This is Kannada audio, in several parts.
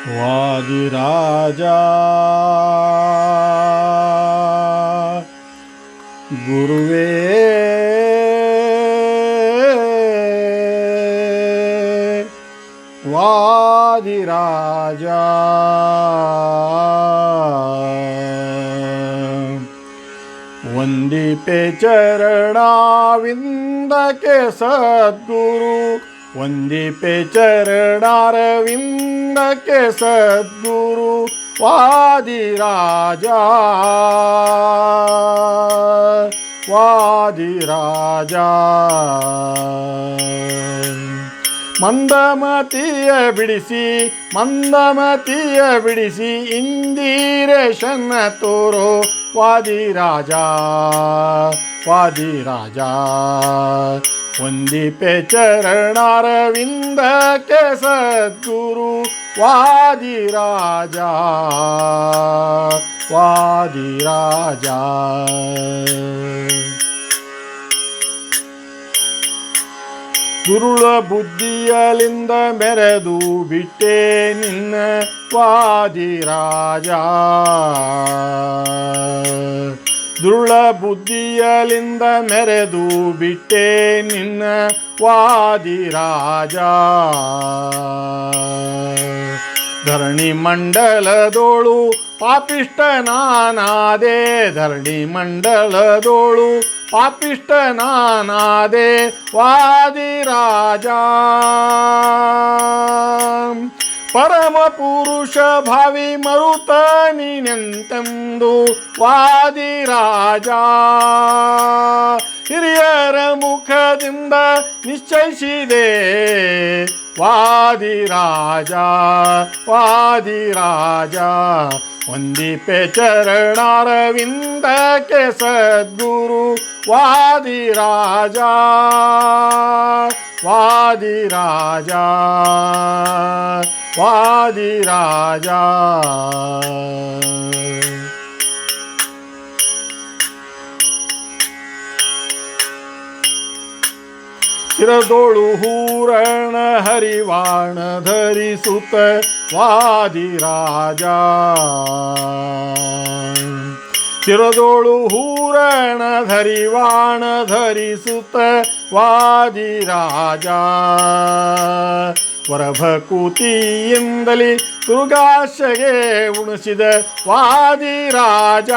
वादिराजा गुरुवे वादिराजा वंदिपे चरणाविंद के सद्गुरु वंदिपे चरणारविंद के सद्गुरु वादिराजा वादिराजा ಮಂದಮತಿಯ ಬಿಡಿಸಿ ಇಂದಿರೇಶನ ತೋರೋ ವಾದಿರಾಜ ವಾದಿರಾಜ ವಂದಿಪೆ ಚರಣಾರವಿಂದಕ್ಕೆ ಸದ್ಗುರು ವಾದಿರಾಜ ವಾದಿರಾಜ ದುರುಳ ಬುದ್ಧಿಯಲಿಂದ ಮೆರೆದು ಬಿಟ್ಟೆ ನಿನ್ನ ವಾದಿರಾಜ ದುರುಳ ಬುದ್ಧಿಯಲಿಂದ ಮೆರೆದು ಬಿಟ್ಟೆ ನಿನ್ನ ವಾದಿರಾಜ ಧರಣಿ ಮಂಡಲದೋಳು ಪಾಪಿಷ್ಟ ನಾನಾದೆ ಧರಣಿ ಮಂಡಲದೋಳು ಪಾಪಿಷ್ಟ ನಾನಾದೆ ವಾದಿರಾಜ ಪರಮ ಪುರುಷ ಭಾವಿ ಮರುತ ನೀನೆಂತೆಂದು ವಾದಿರಾಜ ಹಿರಿಯರ ಮುಖದಿಂದ ನಿಶ್ಚಯಿಸಿದೆ ವಾದಿರಾಜ ವಾದಿರಾಜ ವಂದಿಪೆ ಚರಣಾರವಿಂದಕ್ಕೆ ಸದ್ಗುರು ವಾದಿರಾಜ ವಾದಿರಾಜ ವಾದಿರಾಜ ಶಿರದೋಳು ಹೂರಣ ಹರಿವಾಣ ಧರಿಸುತ್ತ ವಾದಿರಾಜ ಶಿರದೋಳು ಹೂರಣ ಧರಿವಾಣ ಧರಿಸುತ್ತ ವಾದಿರಾಜ ವರಭಕೂತಿಯಿಂದಲೇ ತುಗಾಶೆಗೆ ಉಣಿಸಿದ ವಾದಿರಾಜ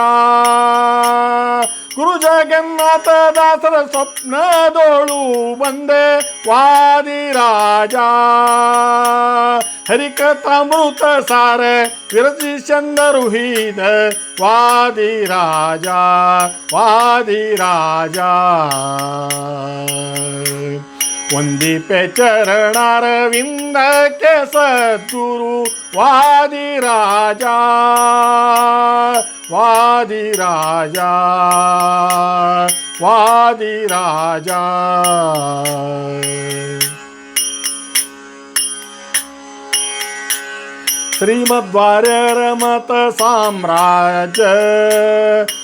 ಗುರು ಜಗನ್ನಾಥ ದಾಸರ ಸ್ವಪ್ನದೋಳು ಬಂದೆ ವಾದಿರಾಜ ಹರಿಕಥಾಮೃತ ಸಾರ ವಿರಚಿಸಂದರು ಹೀದ ವಾದಿರಾಜ ವಾದಿರಾಜ ವಂದಿಪೆ ಚರಣಾರವಿಂದಕ್ಕೆ ಸದ್ಗುರು ವಾದಿರಾಜ ವಾದಿರಾಜ ವಾದಿರಾಜ ಶ್ರೀಮದ್ವಾರ್ಯರ ಮತ ಸಾಮ್ರಾಜ್ಯ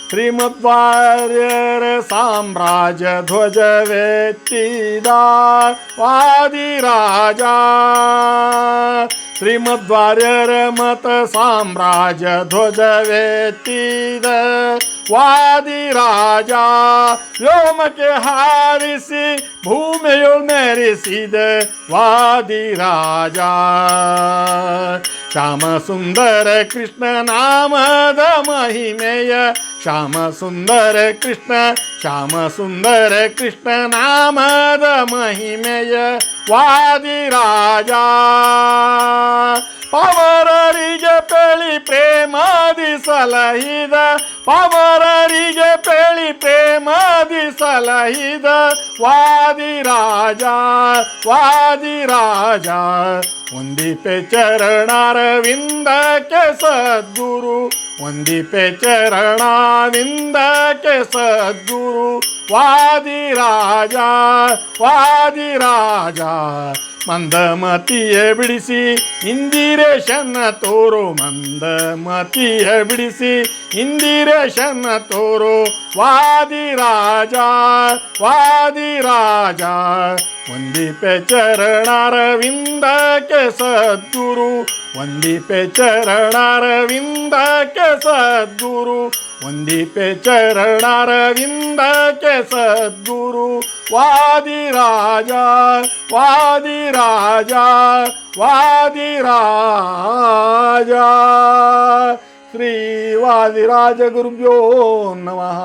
ಶ್ರೀಮದ್ವಾರ್ಯರ ಸಾಮ್ರಾಜ್ಯ ಧ್ವಜವೆತ್ತಿದ ವಾದಿರಾಜ ಶ್ರೀಮದ್ವಾರ್ಯರ ಮತ ಸಾಮ್ರಾಜ್ಯ ಧ್ವಜವೆತ್ತಿದ ವಾದಿರಾಜ ವ್ಯೋಮಕ್ಕೆ ಹಾರಿಸಿ ಭೂಮಿಯೊಳ್ ಮೆರೆಸಿದ ವಾದಿರಾಜ ಶ್ಯಾಮ ಸುಂದರ ಕೃಷ್ಣ ನಾಮದ ಮಹಿಮೆಯ ಶ್ಯಾಮ ಸುಂದರ ಕೃಷ್ಣ ನಾಮದ ಮಹಿಮೆಯ ವಾದಿರಾಜ ಪವರರಿಗೆ ಪೇಳಿ ಪ್ರೇಮಾದಿ ಸಲಹಿದ ಪವರರಿಗೆ ಪೇಳಿ ಪ್ರೇಮಾದಿ ಸಲಹಿದ ವಾದಿರಾಜ ವಾದಿರಾಜ ವಂದಿಪೆ ಚರಣಾರವಿಂದಕ್ಕೆ ಸದ್ಗುರು ವಂದಿಪೆ ಚರಣಾವಿಂದಕ್ಕೆ ಸದ್ಗುರು ವಾದಿರಾಜ ವಾದಿರಾಜ ಮಂದಮತಿಯ ಬಿಡಿಸಿ ಇಂದಿರೇಶನ ತೋರು ಮಂದಮತಿಯ ಬಿಡಿಸಿ ಇಂದಿರೇಶನ ತೋರು ವಾದಿರಾಜ ವಾದಿರಾಜ ವಂದಿಪೆ ಚರಣಾರವಿಂದಕ್ಕೆ ಸದ್ಗುರು ವಂದಿಪೆ ಚರಣಾರವಿಂದಕ್ಕೆ ಸದ್ಗುರು ವಂದಿಪೆ ಚರಣಾರವಿಂದಕ್ಕೆ ಸದ್ಗುರು ವಾದಿರಾಜ ವಾದಿರಾಜ ವಾದಿರಾಜ ಶ್ರೀ ವಾದಿರಾಜ ಗುರುಭ್ಯೋ ನಮಃ.